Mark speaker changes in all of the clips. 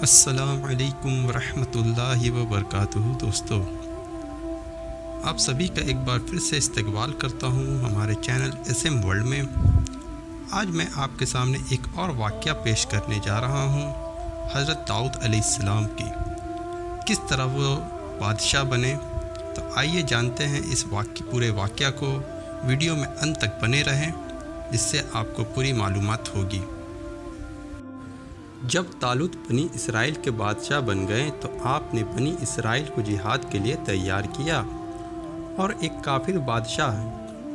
Speaker 1: السلام علیکم ورحمۃ اللہ وبرکاتہ۔ دوستو، آپ سبھی کا ایک بار پھر سے استقبال کرتا ہوں ہمارے چینل SM ورلڈ میں۔ آج میں آپ کے سامنے ایک اور واقعہ پیش کرنے جا رہا ہوں حضرت داؤد علیہ السلام کی، کس طرح وہ بادشاہ بنے۔ تو آئیے جانتے ہیں اس پورے واقعہ کو، ویڈیو میں انت تک بنے رہیں جس سے آپ کو پوری معلومات ہوگی۔ جب طالوت بنی اسرائیل کے بادشاہ بن گئے تو آپ نے بنی اسرائیل کو جہاد کے لیے تیار کیا، اور ایک کافر بادشاہ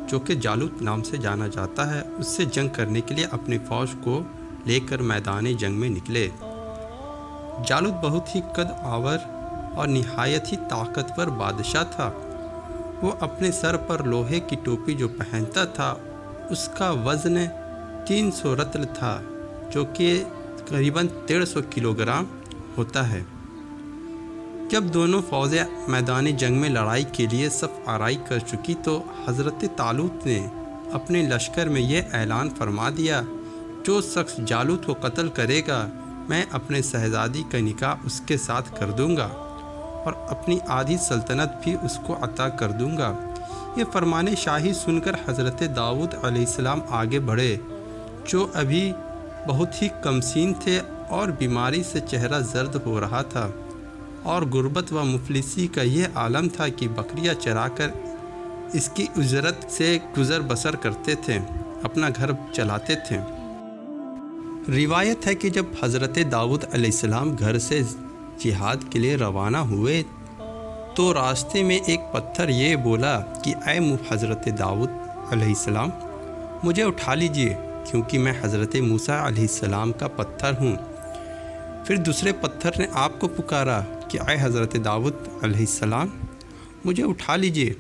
Speaker 1: جو کہ جالوت نام سے جانا جاتا ہے، اس سے جنگ کرنے کے لیے اپنی فوج کو لے کر میدان جنگ میں نکلے۔ جالوت بہت ہی قد آور اور نہایت ہی طاقتور بادشاہ تھا۔ وہ اپنے سر پر لوہے کی ٹوپی جو پہنتا تھا اس کا وزن 300 رطل تھا، جو کہ قریباً 150 کلوگرام ہوتا ہے۔ جب دونوں فوجیں میدان جنگ میں لڑائی کے لیے صف آرائی کر چکی تو حضرت طالوت نے اپنے لشکر میں یہ اعلان فرما دیا، جو شخص جالوت کو قتل کرے گا میں اپنے شہزادی کا نکاح اس کے ساتھ کر دوں گا اور اپنی آدھی سلطنت بھی اس کو عطا کر دوں گا۔ یہ فرمان شاہی سن کر حضرت داؤد علیہ السلام آگے بڑھے، جو ابھی بہت ہی کمسین تھے اور بیماری سے چہرہ زرد ہو رہا تھا، اور غربت و مفلسی کا یہ عالم تھا کہ بکریاں چرا کر اس کی اجرت سے گزر بسر کرتے تھے، اپنا گھر چلاتے تھے۔ روایت ہے کہ جب حضرت داؤد علیہ السلام گھر سے جہاد کے لیے روانہ ہوئے تو راستے میں ایک پتھر یہ بولا کہ اے حضرت داؤد علیہ السلام، مجھے اٹھا لیجئے کیونکہ میں حضرت موسیٰ علیہ السلام کا پتھر ہوں۔ پھر دوسرے پتھر نے آپ کو پکارا کہ اے حضرت داؤد علیہ السلام، مجھے اٹھا لیجئے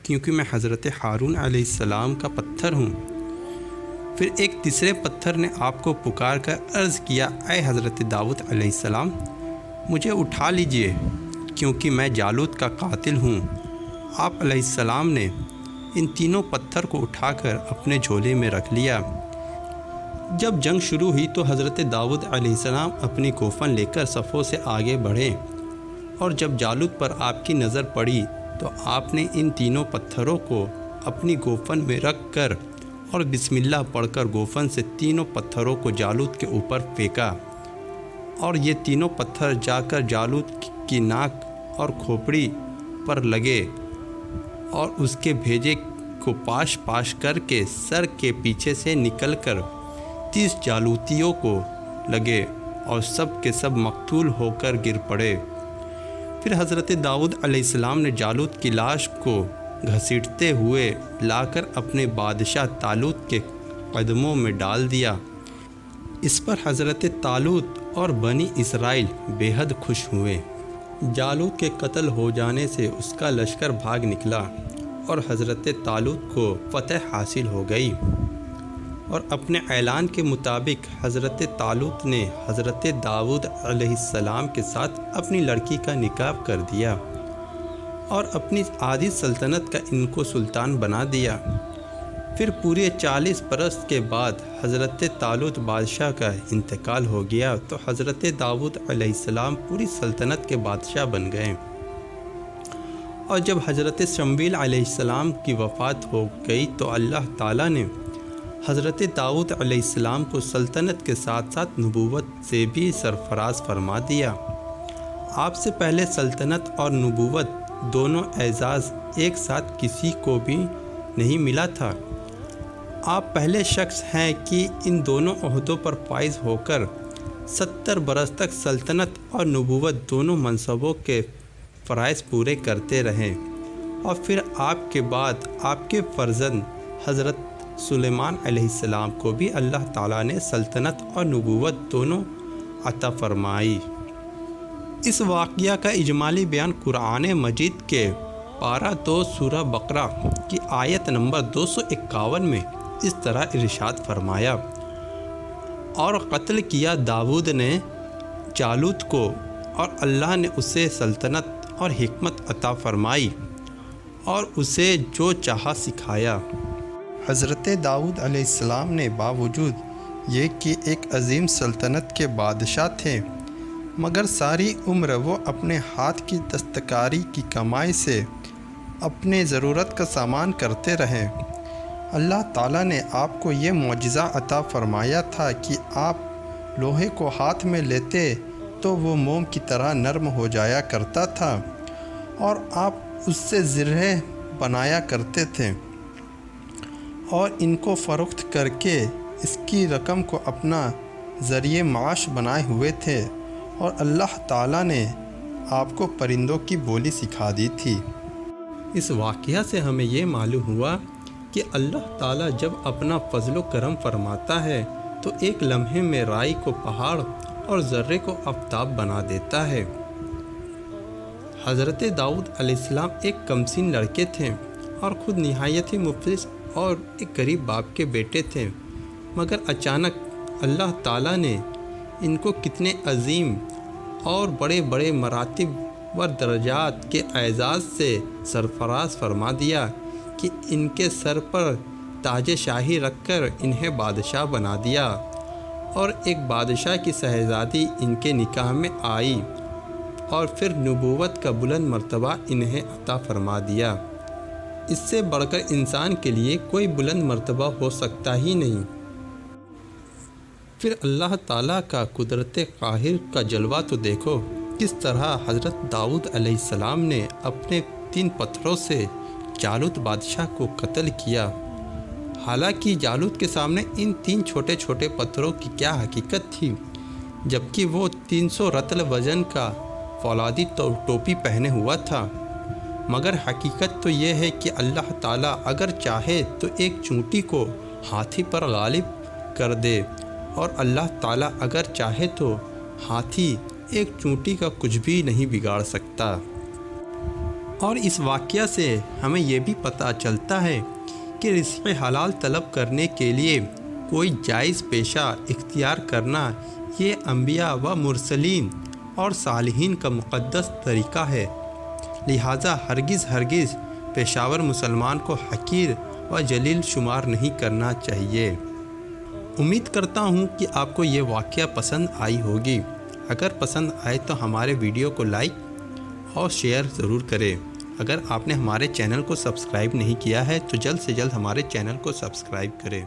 Speaker 1: کیونکہ میں حضرت ہارون علیہ السلام کا پتھر ہوں۔ پھر ایک تیسرے پتھر نے آپ کو پکار کر عرض کیا اے حضرت داؤد علیہ السلام، مجھے اٹھا لیجئے کیونکہ میں جالوت کا قاتل ہوں۔ آپ علیہ السلام نے ان تینوں پتھر کو اٹھا کر اپنے جھولے میں رکھ لیا۔ جب جنگ شروع ہوئی تو حضرت داؤد علیہ السلام اپنی کوفن لے کر صفوں سے آگے بڑھے، اور جب جالوت پر آپ کی نظر پڑی تو آپ نے ان تینوں پتھروں کو اپنی گوفن میں رکھ کر اور بسم اللہ پڑھ کر گوفن سے تینوں پتھروں کو جالوت کے اوپر پھینکا، اور یہ تینوں پتھر جا کر جالوت کی ناک اور کھوپڑی پر لگے اور اس کے بھیجے کو پاش پاش کر کے سر کے پیچھے سے نکل کر 30 جالوتیوں کو لگے اور سب کے سب مقتول ہو کر گر پڑے۔ پھر حضرت داؤد علیہ السلام نے جالوت کی لاش کو گھسیٹتے ہوئے لا کر اپنے بادشاہ طالوت کے قدموں میں ڈال دیا۔ اس پر حضرت طالوت اور بنی اسرائیل بے حد خوش ہوئے۔ جالوت کے قتل ہو جانے سے اس کا لشکر بھاگ نکلا اور حضرت طالوت کو فتح حاصل ہو گئی، اور اپنے اعلان کے مطابق حضرت طالوت نے حضرت داؤد علیہ السلام کے ساتھ اپنی لڑکی کا نکاح کر دیا اور اپنی آدھی سلطنت کا ان کو سلطان بنا دیا۔ پھر پورے 40 برس کے بعد حضرت طالوت بادشاہ کا انتقال ہو گیا تو حضرت داؤد علیہ السلام پوری سلطنت کے بادشاہ بن گئے۔ اور جب حضرت شمویل علیہ السلام کی وفات ہو گئی تو اللہ تعالیٰ نے حضرت داؤد علیہ السلام کو سلطنت کے ساتھ ساتھ نبوت سے بھی سرفراز فرما دیا۔ آپ سے پہلے سلطنت اور نبوت دونوں اعزاز ایک ساتھ کسی کو بھی نہیں ملا تھا۔ آپ پہلے شخص ہیں کہ ان دونوں عہدوں پر فائز ہو کر 70 برس تک سلطنت اور نبوت دونوں منصبوں کے فرائض پورے کرتے رہے، اور پھر آپ کے بعد آپ کے فرزند حضرت سلیمان علیہ السلام کو بھی اللہ تعالیٰ نے سلطنت اور نبوت دونوں عطا فرمائی۔ اس واقعہ کا اجمالی بیان قرآن مجید کے پارہ 2 سورہ بقرہ کی آیت نمبر 251 میں اس طرح ارشاد فرمایا، اور قتل کیا داؤد نے جالوت کو اور اللہ نے اسے سلطنت اور حکمت عطا فرمائی اور اسے جو چاہا سکھایا۔ حضرت داؤد علیہ السلام نے باوجود یہ کہ ایک عظیم سلطنت کے بادشاہ تھے، مگر ساری عمر وہ اپنے ہاتھ کی دستکاری کی کمائی سے اپنے ضرورت کا سامان کرتے رہے۔ اللہ تعالیٰ نے آپ کو یہ معجزہ عطا فرمایا تھا کہ آپ لوہے کو ہاتھ میں لیتے تو وہ موم کی طرح نرم ہو جایا کرتا تھا اور آپ اس سے زرہ بنایا کرتے تھے اور ان کو فروخت کر کے اس کی رقم کو اپنا ذریعہ معاش بنائے ہوئے تھے، اور اللہ تعالیٰ نے آپ کو پرندوں کی بولی سکھا دی تھی۔ اس واقعہ سے ہمیں یہ معلوم ہوا کہ اللہ تعالیٰ جب اپنا فضل و کرم فرماتا ہے تو ایک لمحے میں رائی کو پہاڑ اور ذرے کو آفتاب بنا دیتا ہے۔ حضرت داؤد علیہ السلام ایک کمسن لڑکے تھے اور خود نہایت ہی مفلس اور ایک غریب باپ کے بیٹے تھے، مگر اچانک اللہ تعالیٰ نے ان کو کتنے عظیم اور بڑے بڑے مراتب و درجات کے اعزاز سے سرفراز فرما دیا کہ ان کے سر پر تاج شاہی رکھ کر انہیں بادشاہ بنا دیا، اور ایک بادشاہ کی شہزادی ان کے نکاح میں آئی، اور پھر نبوت کا بلند مرتبہ انہیں عطا فرما دیا۔ اس سے بڑھ کر انسان کے لیے کوئی بلند مرتبہ ہو سکتا ہی نہیں۔ پھر اللہ تعالیٰ کا قدرت قاہر کا جلوہ تو دیکھو، کس طرح حضرت داؤد علیہ السلام نے اپنے 3 پتھروں سے جالوت بادشاہ کو قتل کیا۔ حالانکہ جالوت کے سامنے ان 3 چھوٹے چھوٹے پتھروں کی کیا حقیقت تھی، جبکہ وہ 300 رطل وزن کا فولادی ٹوپی پہنے ہوا تھا۔ مگر حقیقت تو یہ ہے کہ اللہ تعالیٰ اگر چاہے تو ایک چونٹی کو ہاتھی پر غالب کر دے، اور اللہ تعالیٰ اگر چاہے تو ہاتھی ایک چونٹی کا کچھ بھی نہیں بگاڑ سکتا۔ اور اس واقعہ سے ہمیں یہ بھی پتہ چلتا ہے کہ رزق حلال طلب کرنے کے لیے کوئی جائز پیشہ اختیار کرنا یہ انبیاء و مرسلین اور صالحین کا مقدس طریقہ ہے، لہٰذا ہرگز پیشاور مسلمان کو حقیر و ذلیل شمار نہیں کرنا چاہیے۔ امید کرتا ہوں کہ آپ کو یہ واقعہ پسند آئی ہوگی۔ اگر پسند آئے تو ہمارے ویڈیو کو لائک اور شیئر ضرور کریں۔ اگر آپ نے ہمارے چینل کو سبسکرائب نہیں کیا ہے تو جلد سے جلد ہمارے چینل کو سبسکرائب کریں۔